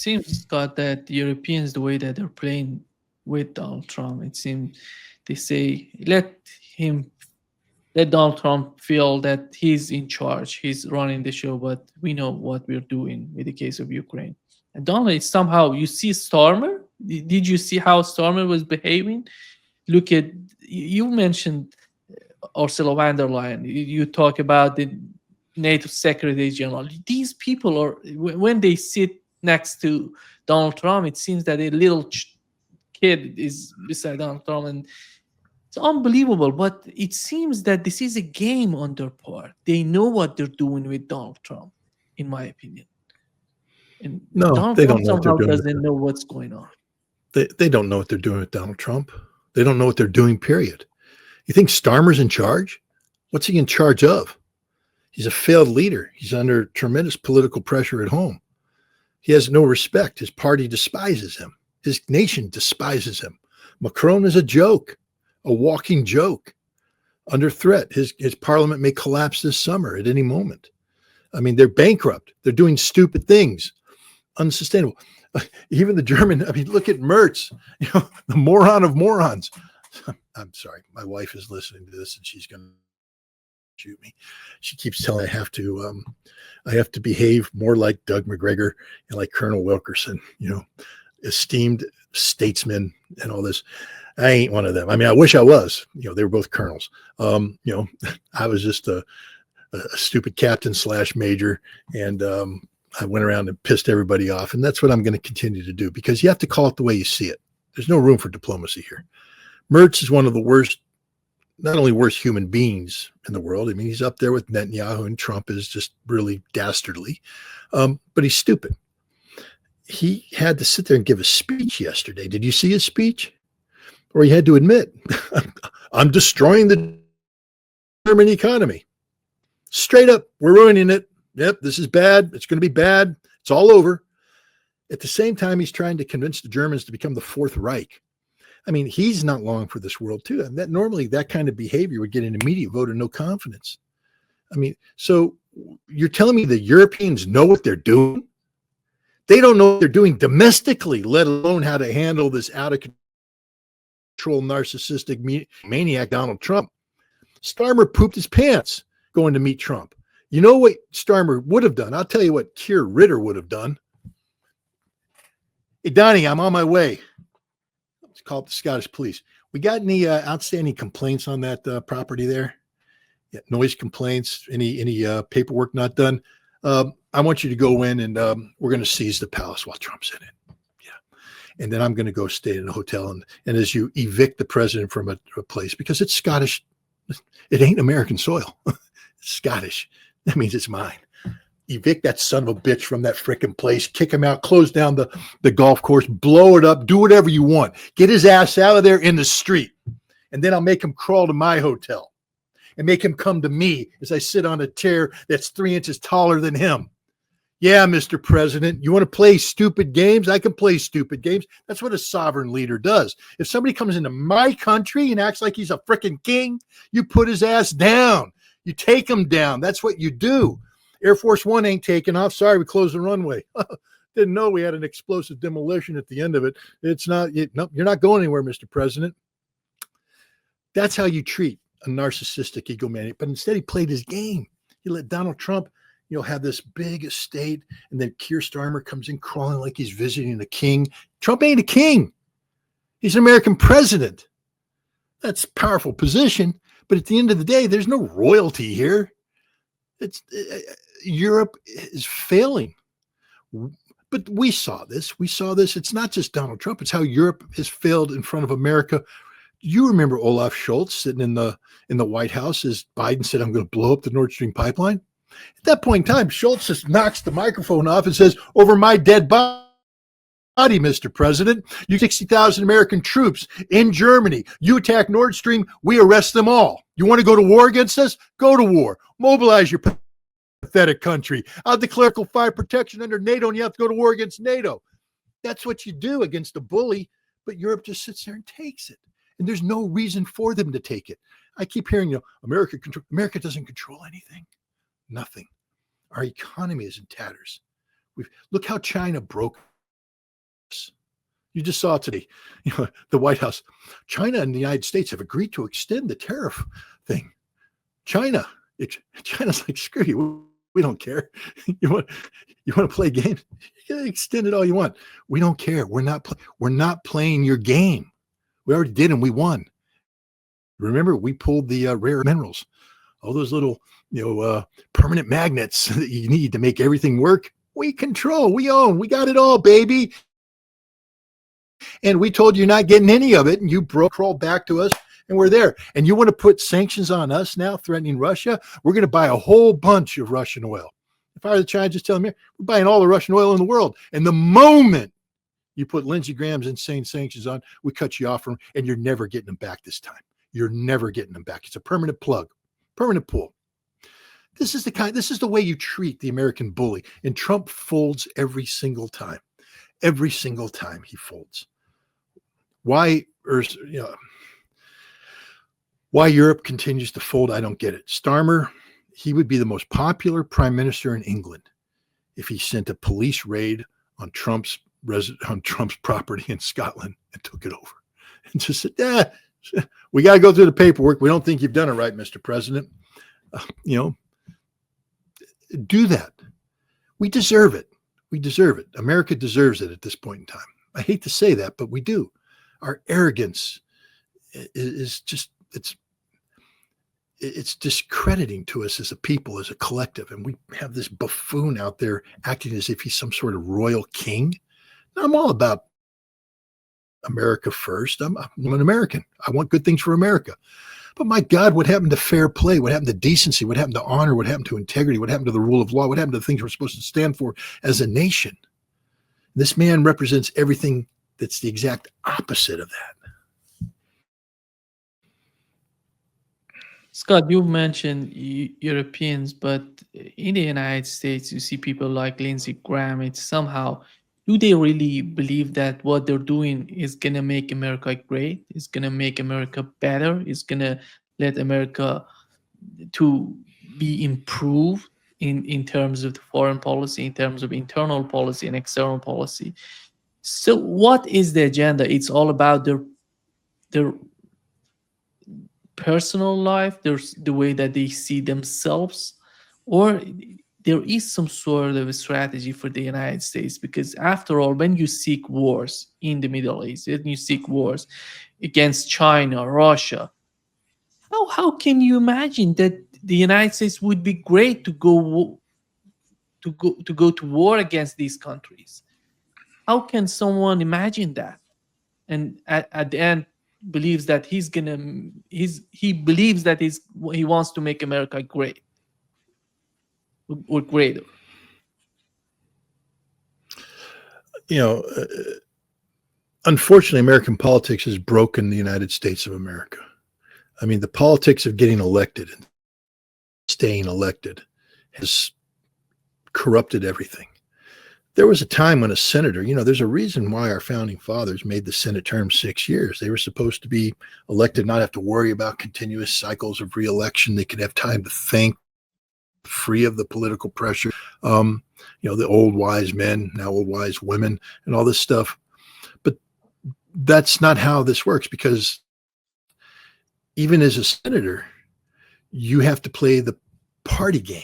seems, Scott, that the Europeans, the way that they're playing with Donald Trump, it seems they say him let Donald Trump feel that he's in charge, he's running the show, but we know what we're doing with the case of Ukraine. And Donald, somehow you see Starmer. Did you see how Starmer was behaving? Look at you mentioned Ursula von der Leyen. You talk about the NATO Secretary General. These people are when they sit next to Donald Trump, it seems that a little kid is beside Donald Trump, and it's unbelievable. But it seems that this is a game on their part. They know what they're doing with Donald Trump, in my opinion. And No, Donald they Trump don't know what they're somehow doing. doesn't know what's going on. They don't know what they're doing with Donald Trump. They don't know what they're doing, period. You think Starmer's in charge? What's he in charge of? He's a failed leader. He's under tremendous political pressure at home. He has no respect. His party despises him. His nation despises him. Macron is a joke, a walking joke, under threat. His parliament may collapse this summer at any moment. I mean, they're bankrupt. They're doing stupid things, unsustainable. Even the German, I mean, look at Merz, the moron of morons. I'm sorry. My wife is listening to this and she's going to shoot me. She keeps telling me I have to behave more like Doug McGregor and like Colonel Wilkerson, esteemed statesman and all this. I ain't one of them. I mean, I wish I was. They were both colonels. I was just a stupid captain / major, and I went around and pissed everybody off. And that's what I'm going to continue to do, because you have to call it the way you see it. There's no room for diplomacy here. Merz is one of the worst, not only worst human beings in the world. I mean, he's up there with Netanyahu, and Trump is just really dastardly, but he's stupid. He had to sit there and give a speech yesterday. Did you see his speech? Or he had to admit, I'm destroying the German economy. Straight up, we're ruining it. Yep, this is bad. It's going to be bad. It's all over. At the same time, he's trying to convince the Germans to become the Fourth Reich. I mean, he's not long for this world, too. And normally that kind of behavior would get an immediate vote of no confidence. I mean, so you're telling me the Europeans know what they're doing? They don't know what they're doing domestically, let alone how to handle this out of control, narcissistic maniac Donald Trump. Starmer pooped his pants going to meet Trump. You know what Starmer would have done? I'll tell you what Ritter would have done. Hey, Donnie, I'm on my way. Let's call up the Scottish police. We got any outstanding complaints on that property there? Yeah, noise complaints, any paperwork not done? I want you to go in and we're going to seize the palace while Trump's in it. Yeah. And then I'm going to go stay in a hotel. And as you evict the president from a place, because it's Scottish, it ain't American soil. It's Scottish. That means it's mine. Evict that son of a bitch from that frickin' place, kick him out, close down the golf course, blow it up, do whatever you want. Get his ass out of there in the street. And then I'll make him crawl to my hotel and make him come to me as I sit on a chair that's 3 inches taller than him. Yeah, Mr. President, you want to play stupid games? I can play stupid games. That's what a sovereign leader does. If somebody comes into my country and acts like he's a frickin' king, you put his ass down. You take him down. That's what you do. Air Force One ain't taking off. Sorry, we closed the runway. Didn't know we had an explosive demolition at the end of it. It's not, no, you're not going anywhere, Mr. President. That's how you treat a narcissistic egomaniac. But instead, he played his game. He let Donald Trump, have this big estate, and then Keir Starmer comes in crawling like he's visiting a king. Trump ain't a king. He's an American president. That's a powerful position. But at the end of the day, there's no royalty here. Europe is failing. But we saw this. It's not just Donald Trump. It's how Europe has failed in front of America. You remember Olaf Scholz sitting in the White House as Biden said, I'm going to blow up the Nord Stream pipeline. At that point in time, Scholz just knocks the microphone off and says, over my dead body, Mr. President, you 60,000 American troops in Germany. You attack Nord Stream, we arrest them all. You want to go to war against us? Go to war. Mobilize your pathetic country. I'll declare fire protection under NATO, and you have to go to war against NATO. That's what you do against a bully, but Europe just sits there and takes it. And there's no reason for them to take it. I keep hearing, America doesn't control anything. Nothing. Our economy is in tatters. Look how China broke You just saw today, the White House, China and the United States have agreed to extend the tariff thing. China's like, screw you. We don't care. You want to play games? You can extend it all you want. We don't care. We're not playing your game. We already did, and we won. Remember, we pulled the rare minerals, all those little, permanent magnets that you need to make everything work. We control, we own, we got it all, baby. And we told you you're not getting any of it, and you crawled back to us, and we're there. And you want to put sanctions on us now, threatening Russia? We're going to buy a whole bunch of Russian oil. If I were the Chinese, just telling me, we're buying all the Russian oil in the world. And the moment you put Lindsey Graham's insane sanctions on, we cut you off from, and you're never getting them back this time. You're never getting them back. It's a permanent plug, permanent pull. This is the way you treat the American bully. And Trump folds every single time. Every single time he folds. Why Europe continues to fold, I don't get it. Starmer, he would be the most popular prime minister in England if he sent a police raid on Trump's property in Scotland and took it over. And just said, we got to go through the paperwork. We don't think you've done it right, Mr. President. Do that. We deserve it. We deserve it. America deserves it at this point in time. I hate to say that, but we do. Our arrogance is just, it's discrediting to us as a people, as a collective. And we have this buffoon out there acting as if he's some sort of royal king. Now, I'm all about America first. I'm an American. I want good things for America. But my God, what happened to fair play? What happened to decency? What happened to honor? What happened to integrity? What happened to the rule of law? What happened to the things we're supposed to stand for as a nation? This man represents everything that's the exact opposite of that. Scott, you mentioned Europeans, but in the United States, you see people like Lindsey Graham. It's somehow, do they really believe that what they're doing is going to make America great? Is going to make America better? Is going to let America to be improved in terms of the foreign policy, in terms of internal policy and external policy? So what is the agenda? It's all about their personal life, there's the way that they see themselves, or there is some sort of a strategy for the United States? Because after all, when you seek wars in the Middle East, when you seek wars against China, Russia, how can you imagine that the United States would be great to go to war against these countries? How can someone imagine that? And at the end, believes that he wants to make America great or greater. Unfortunately, American politics has broken the United States of America. I mean, the politics of getting elected and staying elected has corrupted everything. There was a time when a senator, there's a reason why our founding fathers made the Senate term 6 years. They were supposed to be elected, not have to worry about continuous cycles of reelection. They could have time to think, free of the political pressure. The old wise men, now old wise women, and all this stuff. But that's not how this works, because even as a senator, you have to play the party game.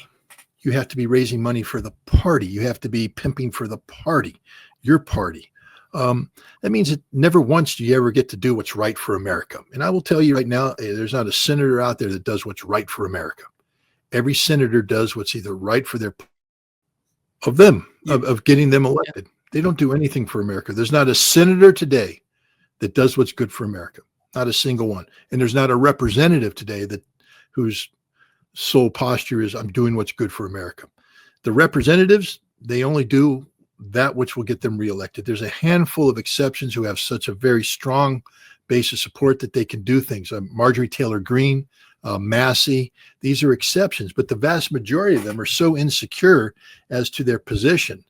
You have to be raising money for the party. You have to be pimping for the party, your party. That means that never once do you ever get to do what's right for America. And I will tell you right now, there's not a senator out there that does what's right for America. Every senator does what's either right for of getting them elected. Yeah. They don't do anything for America. There's not a senator today that does what's good for America. Not a single one. And there's not a representative today whose sole posture is, I'm doing what's good for America. The representatives, they only do that which will get them reelected. There's a handful of exceptions who have such a very strong base of support that they can do things. Marjorie Taylor Greene, Massey, these are exceptions, but the vast majority of them are so insecure as to their position.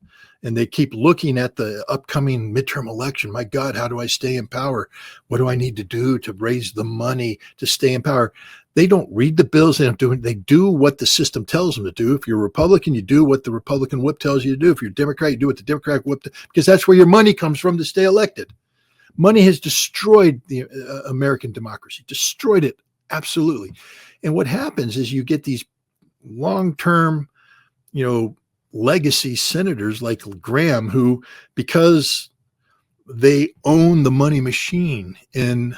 And they keep looking at the upcoming midterm election. My God, how do I stay in power? What do I need to do to raise the money to stay in power? They don't read the bills. They do what the system tells them to do. If you're a Republican, you do what the Republican whip tells you to do. If you're a Democrat, you do what the Democratic whip, because that's where your money comes from to stay elected. Money has destroyed the American democracy, destroyed it absolutely. And what happens is you get these long-term, legacy senators like Graham, who, because they own the money machine in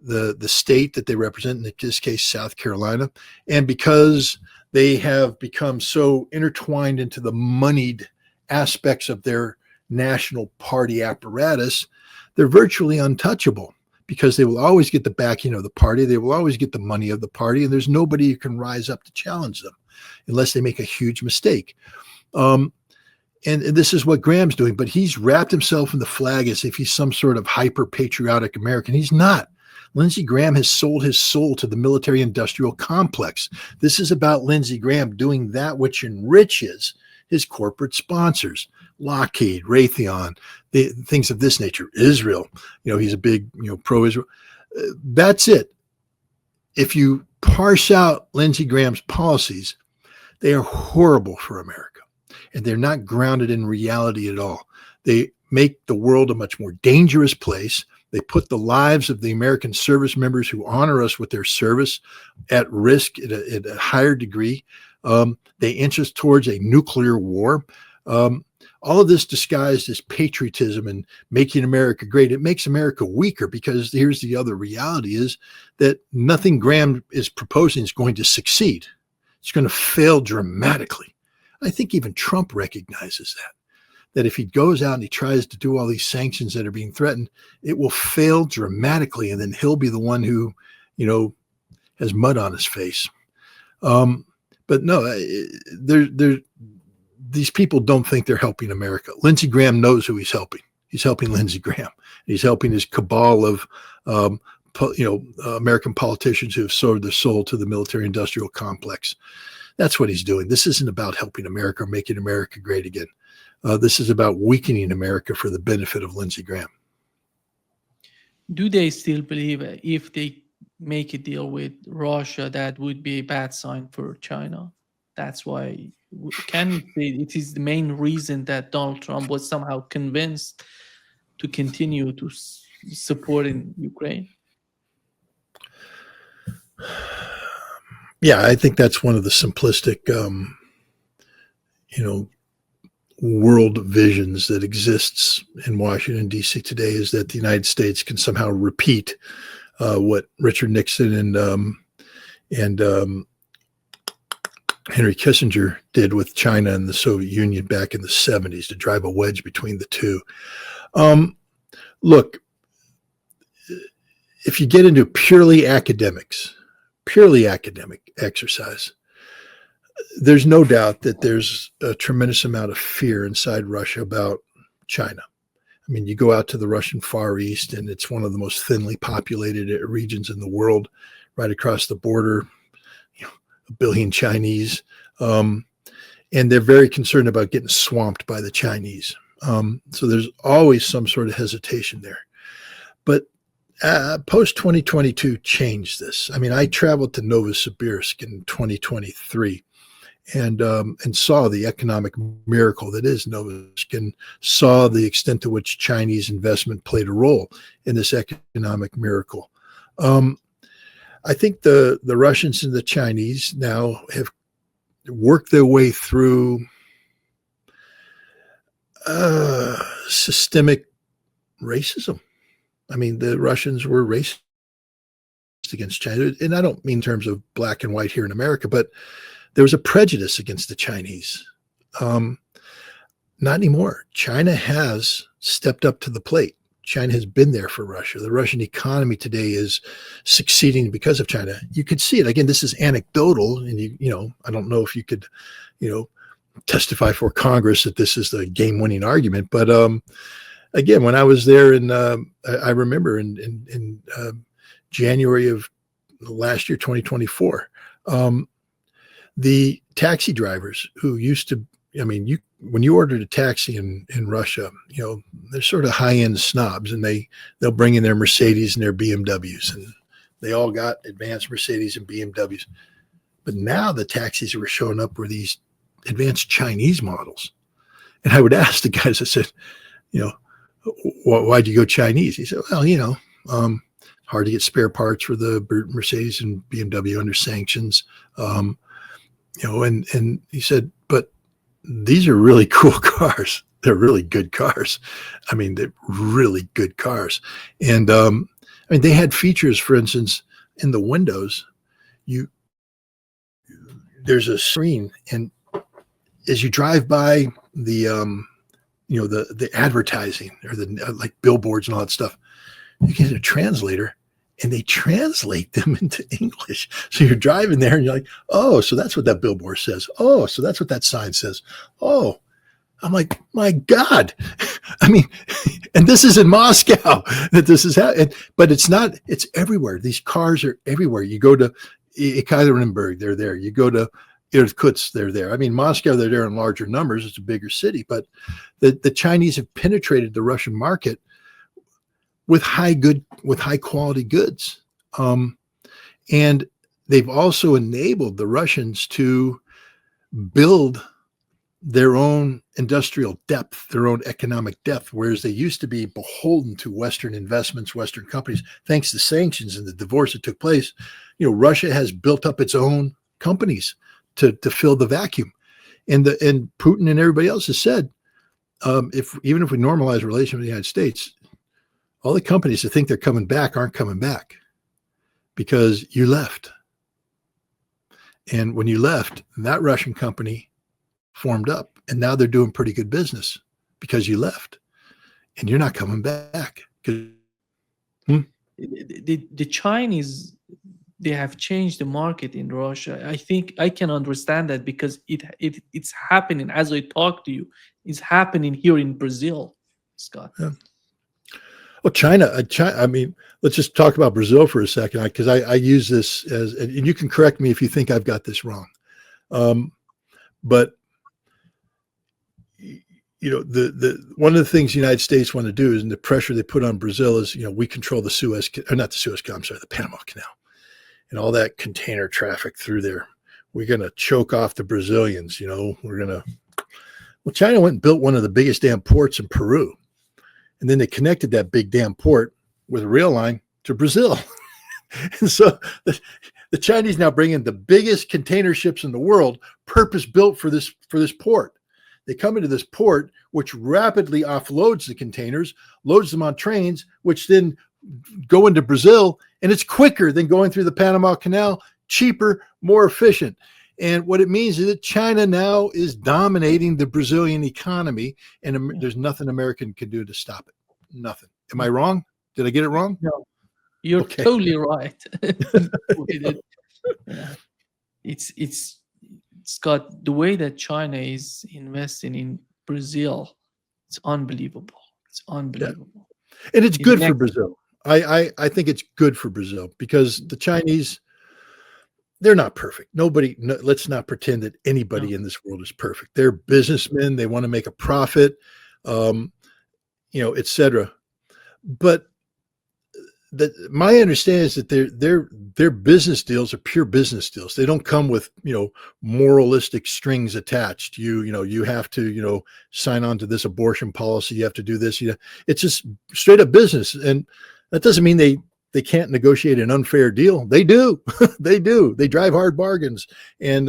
the state that they represent, in this case, South Carolina, and because they have become so intertwined into the moneyed aspects of their national party apparatus, they're virtually untouchable because they will always get the backing of the party. They will always get the money of the party, and there's nobody who can rise up to challenge them unless they make a huge mistake. And this is what Graham's doing, but he's wrapped himself in the flag as if he's some sort of hyper-patriotic American. He's not. Lindsey Graham has sold his soul to the military-industrial complex. This is about Lindsey Graham doing that which enriches his corporate sponsors, Lockheed, Raytheon, things of this nature, Israel. He's a big, pro-Israel. That's it. If you parse out Lindsey Graham's policies, they are horrible for America. And they're not grounded in reality at all. They make the world a much more dangerous place. They put the lives of the American service members who honor us with their service at risk at a higher degree. They inch us towards a nuclear war. All of this disguised as patriotism and making America great. It makes America weaker, because here's the other reality is that nothing Graham is proposing is going to succeed. It's going to fail dramatically. I think even Trump recognizes that if he goes out and he tries to do all these sanctions that are being threatened, it will fail dramatically. And then he'll be the one who, has mud on his face. But no, these people don't think they're helping America. Lindsey Graham knows who he's helping. He's helping Lindsey Graham. He's helping his cabal of, American politicians who have sold their soul to the military-industrial complex. That's what he's doing. This isn't about helping America or making America great again. This is about weakening America for the benefit of Lindsey Graham. Do they still believe if they make a deal with Russia, that would be a bad sign for China? That's why, can you say it is the main reason that Donald Trump was somehow convinced to continue to support in Ukraine? Yeah, I think that's one of the simplistic, world visions that exists in Washington, D.C. today, is that the United States can somehow repeat what Richard Nixon and Henry Kissinger did with China and the Soviet Union back in the 70s, to drive a wedge between the two. Look, if you get into purely academic exercise, there's no doubt that there's a tremendous amount of fear inside Russia about China. I mean, you go out to the Russian Far East, and it's one of the most thinly populated regions in the world, right across the border, 1 billion Chinese. And they're very concerned about getting swamped by the Chinese. So there's always some sort of hesitation there. But post 2022 changed this. I mean, I traveled to Novosibirsk in 2023 and saw the economic miracle that is Novosibirsk, and saw the extent to which Chinese investment played a role in this economic miracle. I think the Russians and the Chinese now have worked their way through systemic racism. I mean, the Russians were racist against China. And I don't mean in terms of black and white here in America, but there was a prejudice against the Chinese. Not anymore. China has stepped up to the plate. China has been there for Russia. The Russian economy today is succeeding because of China. You could see it. Again, this is anecdotal, and I don't know if you could, testify for Congress that this is the game-winning argument. But again, when I was there I remember in January of last year, 2024, the taxi drivers who used to, when you ordered a taxi in Russia, they're sort of high-end snobs, and they'll bring in their Mercedes and their BMWs, and they all got advanced Mercedes and BMWs. But now the taxis were showing up were these advanced Chinese models. And I would ask the guys, I said, why'd you go Chinese? He said, well, hard to get spare parts for the Mercedes and BMW under sanctions. And he said, but these are really cool cars. They're really good cars. I mean, they're really good cars. And they had features, for instance, in the windows, there's a screen, and as you drive by the the advertising or the like billboards and all that stuff, you get a translator and they translate them into English. So you're driving there and you're like, oh, so that's what that billboard says. Oh, so that's what that sign says. Oh, I'm like, my God. I mean, and this is in Moscow that this is happening, but it's not, it's everywhere. These cars are everywhere. You go to Ekaterinburg, they're there. You go to Irkutsk, they're there. I mean, Moscow, they're there in larger numbers. It's a bigger city, but the Chinese have penetrated the Russian market with high quality goods. And they've also enabled the Russians to build their own industrial depth, their own economic depth, whereas they used to be beholden to Western investments, Western companies. Thanks to sanctions and the divorce that took place, Russia has built up its own companies to fill the vacuum. And Putin and everybody else has said, even if we normalize relations with the United States, all the companies that think they're coming back aren't coming back because you left. And when you left, that Russian company formed up, and now they're doing pretty good business because you left, and you're not coming back. The Chinese, they have changed the market in Russia. I think I can understand that because it's happening as I talk to you. It's happening here in Brazil, Scott. Yeah. Well, China. I mean, let's just talk about Brazil for a second, because I use this as, and you can correct me if you think I've got this wrong. But the one of the things the United States want to do is, and the pressure they put on Brazil is, we control the Suez, or not the Suez Canal, I'm sorry, the Panama Canal, and all that container traffic through there. We're going to choke off the Brazilians. Well, China went and built one of the biggest damn ports in Peru. And then they connected that big damn port with a rail line to Brazil. And so the Chinese now bring in the biggest container ships in the world, purpose built for this port. They come into this port, which rapidly offloads the containers, loads them on trains, which then go into Brazil. And it's quicker than going through the Panama Canal, cheaper, more efficient. And what it means is that China now is dominating the Brazilian economy, and there's nothing American can do to stop it. Nothing. Am I wrong? Did I get it wrong? No, you're totally right. Yeah. It's Scott, the way that China is investing in Brazil, it's unbelievable. It's unbelievable. Yeah. And it's good for Brazil. I think it's good for Brazil because the Chinese, they're not perfect. Let's not pretend that anybody in this world is perfect. They're businessmen. They want to make a profit, et cetera. But my understanding is that their business deals are pure business deals. They don't come with, moralistic strings attached. You have to, sign on to this abortion policy. You have to do this. It's just straight up business. And that doesn't mean they can't negotiate an unfair deal. They do. They do. They drive hard bargains. And,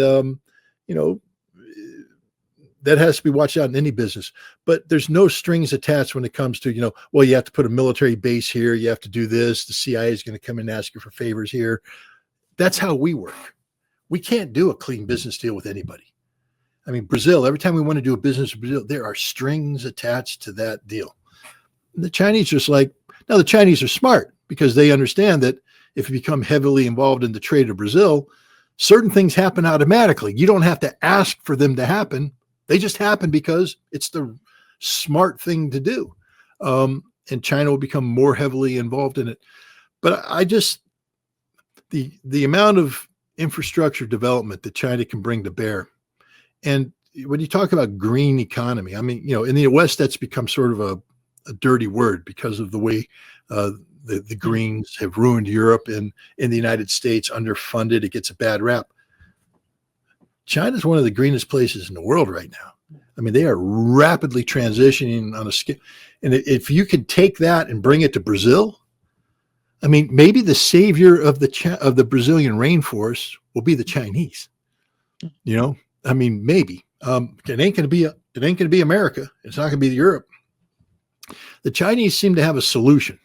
that has to be watched out in any business. But there's no strings attached when it comes to, you have to put a military base here. You have to do this. The CIA is going to come and ask you for favors here. That's how we work. We can't do a clean business deal with anybody. I mean, Brazil, every time we want to do a business with Brazil, there are strings attached to that deal. And the Chinese now the Chinese are smart, because they understand that if you become heavily involved in the trade of Brazil, certain things happen automatically. You don't have to ask for them to happen. They just happen because it's the smart thing to do. And China will become more heavily involved in it. But the amount of infrastructure development that China can bring to bear. And when you talk about green economy, I mean, in the West, that's become sort of a dirty word because of the way the Greens have ruined Europe, and in the United States, underfunded. It gets a bad rap. China's one of the greenest places in the world right now. I mean, they are rapidly transitioning on a scale. And if you could take that and bring it to Brazil, I mean, maybe the savior of the Brazilian rainforest will be the Chinese. You know, I mean, maybe it ain't going to be America. It's not going to be Europe. The Chinese seem to have a solution.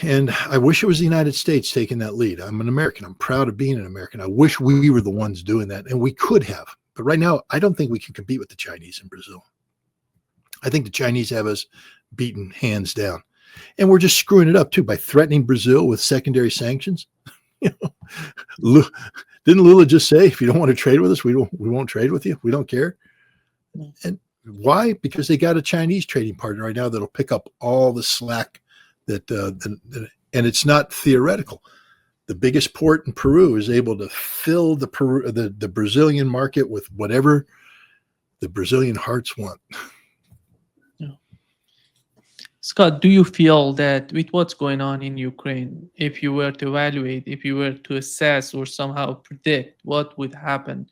And I wish it was the United States taking that lead. I'm an American. I'm proud of being an American. I wish we were the ones doing that, and we could have. But right now, I don't think we can compete with the Chinese in Brazil. I think the Chinese have us beaten hands down. And we're just screwing it up, too, by threatening Brazil with secondary sanctions. You know, didn't Lula just say, if you don't want to trade with us, we won't trade with you. We don't care. And why? Because they got a Chinese trading partner right now that'll pick up all the slack and it's not theoretical. The biggest port in Peru is able to fill the Brazilian market with whatever the Brazilian hearts want. Yeah. Scott, do you feel that with what's going on in Ukraine, if you were to evaluate, if you were to assess or somehow predict what would happen,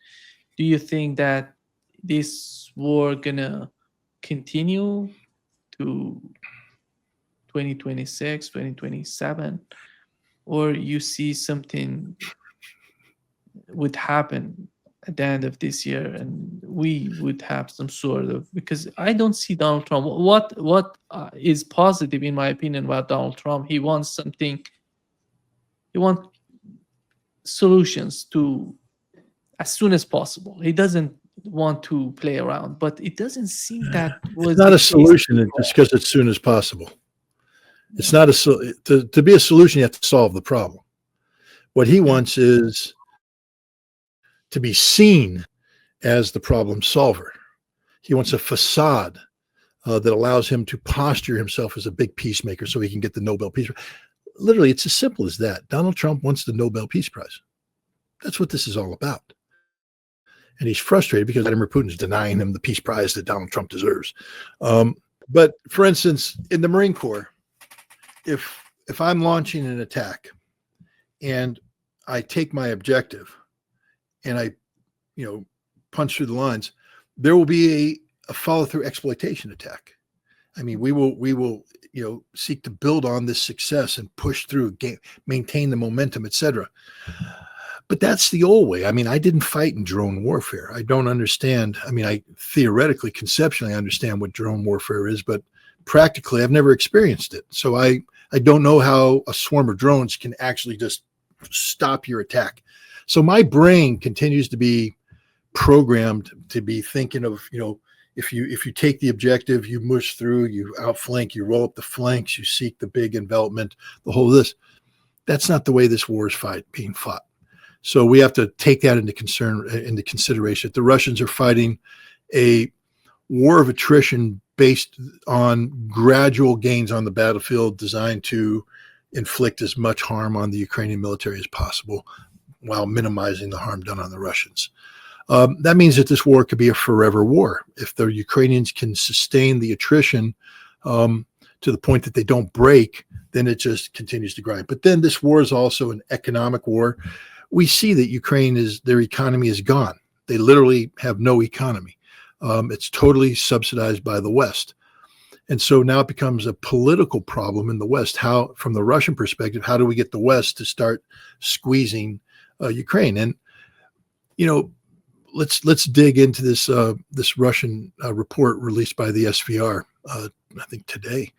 do you think that this war gonna continue to 2026, 2027, or you see something would happen at the end of this year and we would have some sort of, because I don't see Donald Trump. What is positive in my opinion about Donald Trump? He wants something. He wants solutions to as soon as possible. He doesn't want to play around, but it doesn't seem that was it's not a solution just because it's soon as possible. It's not to be a solution, you have to solve the problem. What he wants is to be seen as the problem solver. He wants a facade that allows him to posture himself as a big peacemaker so he can get the Nobel Peace Prize. Literally, it's as simple as that. Donald Trump wants the Nobel Peace Prize. That's what this is all about. And he's frustrated because Vladimir Putin is denying him the peace prize that Donald Trump deserves. But for instance, in the Marine Corps, if I'm launching an attack and I take my objective and I, punch through the lines, there will be a follow-through exploitation attack. I mean, we will, seek to build on this success and push through, maintain the momentum, etc. But that's the old way. I mean, I didn't fight in drone warfare. I don't understand. I mean, I theoretically, conceptually understand what drone warfare is, but practically, I've never experienced it. So I don't know how a swarm of drones can actually just stop your attack. So my brain continues to be programmed to be thinking of, if you take the objective, you mush through, you outflank, you roll up the flanks, you seek the big envelopment, the whole of this. That's not the way this war is being fought. So we have to take that into consideration. The Russians are fighting a war of attrition based on gradual gains on the battlefield designed to inflict as much harm on the Ukrainian military as possible while minimizing the harm done on the Russians. That means that this war could be a forever war. If the Ukrainians can sustain the attrition to the point that they don't break, then it just continues to grind. But then this war is also an economic war. We see that their economy is gone. They literally have no economy. It's totally subsidized by the West. And so now it becomes a political problem in the West. How, from the Russian perspective, how do we get the West to start squeezing Ukraine? And, let's dig into this Russian report released by the SVR, I think today.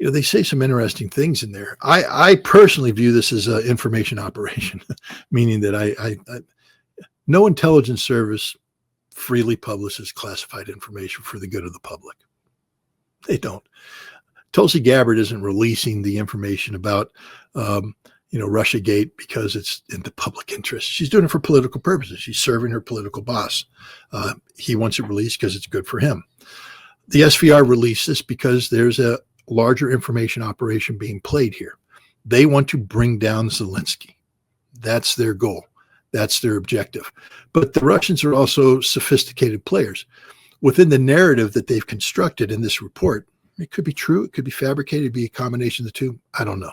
They say some interesting things in there. I personally view this as an information operation, meaning that no intelligence service freely publishes classified information for the good of the public. They don't. Tulsi Gabbard isn't releasing the information about, Russiagate because it's in the public interest. She's doing it for political purposes. She's serving her political boss. He wants it released because it's good for him. The SVR released this because there's a larger information operation being played here. They want to bring down Zelensky. That's their goal. That's their objective. But the Russians are also sophisticated players. Within the narrative that they've constructed in this report, it could be true, it could be fabricated, it'd be a combination of the two. I don't know.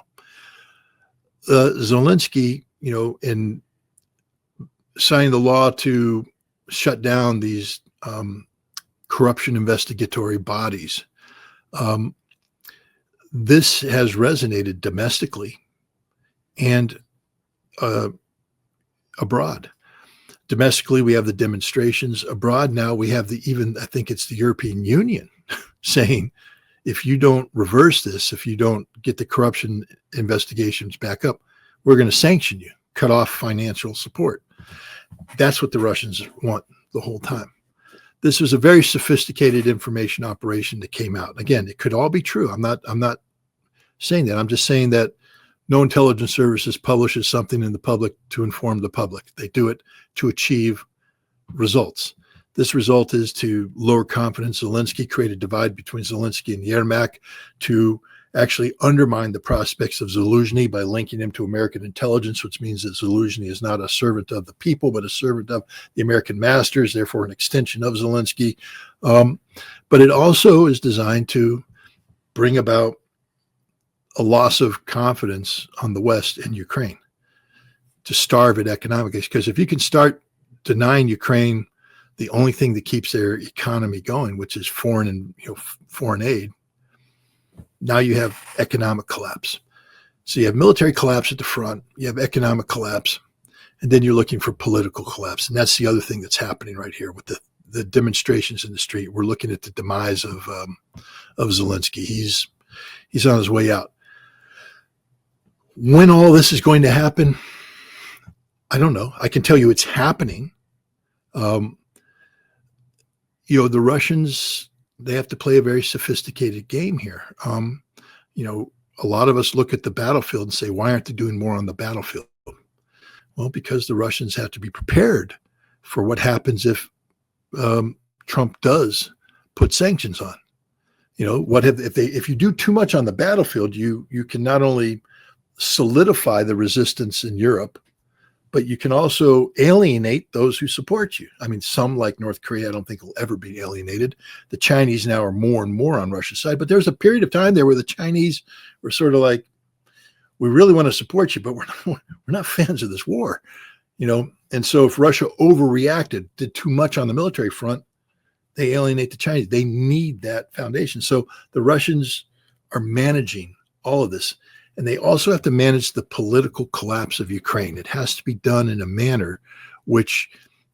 Zelensky, in signing the law to shut down these corruption investigatory bodies. This has resonated domestically and abroad. Domestically, we have the demonstrations. Abroad now, we have I think it's the European Union saying, if you don't reverse this, if you don't get the corruption investigations back up, we're going to sanction you, cut off financial support. That's what the Russians want the whole time. This was a very sophisticated information operation that came out. Again, it could all be true. I'm not saying that. I'm just saying that no intelligence services publishes something in the public to inform the public. They do it to achieve results. This result is to lower confidence. Zelensky, create a divide between Zelensky and Yermak, to actually undermine the prospects of Zelensky by linking him to American intelligence, which means that Zelensky is not a servant of the people, but a servant of the American masters, therefore an extension of Zelensky. But it also is designed to bring about a loss of confidence on the West and Ukraine, to starve it economically. Because if you can start denying Ukraine the only thing that keeps their economy going, which is foreign aid, now you have economic collapse. So you have military collapse at the front, you have economic collapse, and then you're looking for political collapse. And that's the other thing that's happening right here with the demonstrations in the street. We're looking at the demise of Zelensky. He's on his way out. When all this is going to happen, I don't know. I can tell you it's happening. The Russians, they have to play a very sophisticated game here. A lot of us look at the battlefield and say, why aren't they doing more on the battlefield? Well, because the Russians have to be prepared for what happens if Trump does put sanctions on. If you do too much on the battlefield, you can not only solidify the resistance in Europe, but you can also alienate those who support you. I mean, some, like North Korea, I don't think will ever be alienated. The Chinese now are more and more on Russia's side, but there's a period of time there where the Chinese were sort of like, we really want to support you, but we're not fans of this war, And so if Russia overreacted, did too much on the military front, they alienate the Chinese. They need that foundation. So the Russians are managing all of this. And they also have to manage the political collapse of Ukraine. It has to be done in a manner which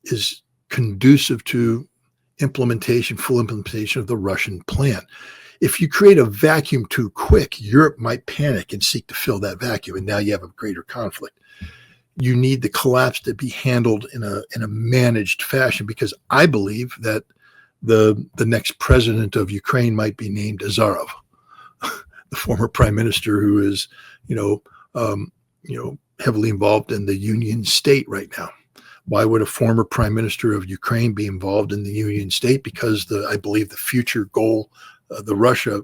is conducive to full implementation of the Russian plan. If you create a vacuum too quick, Europe might panic and seek to fill that vacuum. And now you have a greater conflict. You need the collapse to be handled in a managed fashion, because I believe that the next president of Ukraine might be named Azarov, the former prime minister who is, heavily involved in the Union State right now. Why would a former prime minister of Ukraine be involved in the Union State? Because I believe the future goal, the Russia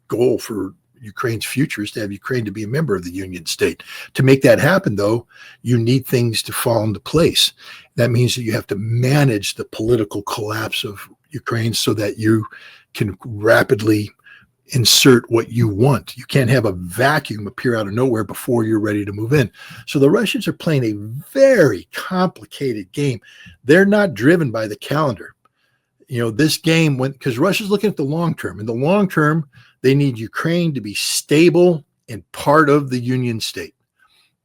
goal for Ukraine's future is to have Ukraine to be a member of the Union State. To make that happen, though, you need things to fall into place. That means that you have to manage the political collapse of Ukraine so that you can rapidly insert what you want. You can't have a vacuum appear out of nowhere before you're ready to move in. So the Russians are playing a very complicated game. They're not driven by the calendar. This game because Russia's looking at the long term. In the long term, they need Ukraine to be stable and part of the Union State.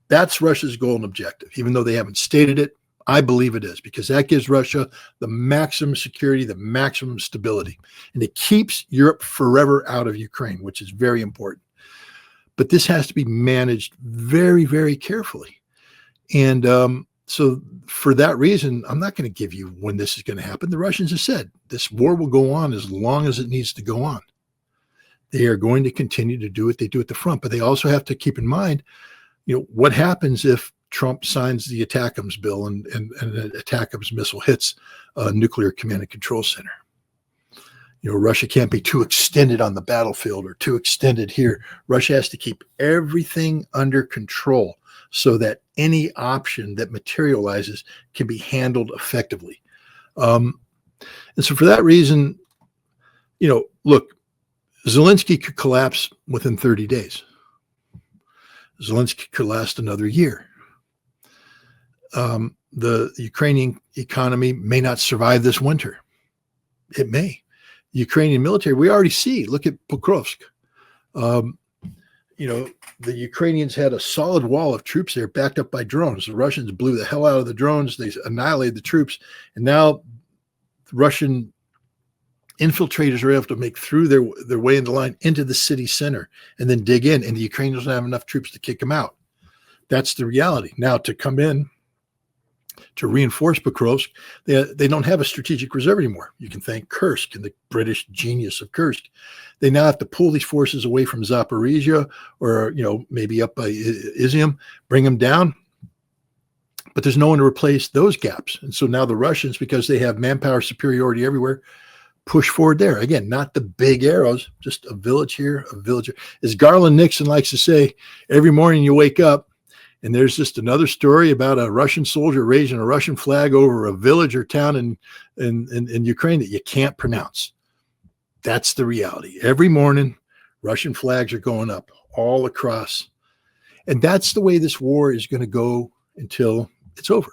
That's Russia's goal and objective. Even though they haven't stated it, I believe it is, because that gives Russia the maximum security, the maximum stability, and it keeps Europe forever out of Ukraine, which is very important. But this has to be managed very, very carefully. And so for that reason, I'm not going to give you when this is going to happen. The Russians have said this war will go on as long as it needs to go on. They are going to continue to do what they do at the front, but they also have to keep in mind, what happens if Trump signs the ATACMS bill and an ATACMS missile hits a nuclear command and control center. Russia can't be too extended on the battlefield or too extended here. Russia has to keep everything under control so that any option that materializes can be handled effectively. And so for that reason, look, Zelensky could collapse within 30 days. Zelensky could last another year. the Ukrainian economy may not survive this winter. It may. The Ukrainian military, we already see, look at Pokrovsk. The Ukrainians had a solid wall of troops there backed up by drones. The Russians blew the hell out of the drones. They annihilated the troops. And now Russian infiltrators are able to make through their way in the line into the city center and then dig in. And the Ukrainians don't have enough troops to kick them out. That's the reality. Now, to come in to reinforce Pokrovsk, they don't have a strategic reserve anymore. You can thank Kursk and the British genius of Kursk. They now have to pull these forces away from Zaporizhia or, maybe up by Izium, bring them down. But there's no one to replace those gaps. And so now the Russians, because they have manpower superiority everywhere, push forward there. Again, not the big arrows, just a village here, a village here. As Garland Nixon likes to say, every morning you wake up and there's just another story about a Russian soldier raising a Russian flag over a village or town in Ukraine that you can't pronounce. That's the reality. Every morning, Russian flags are going up all across. And that's the way this war is going to go until it's over.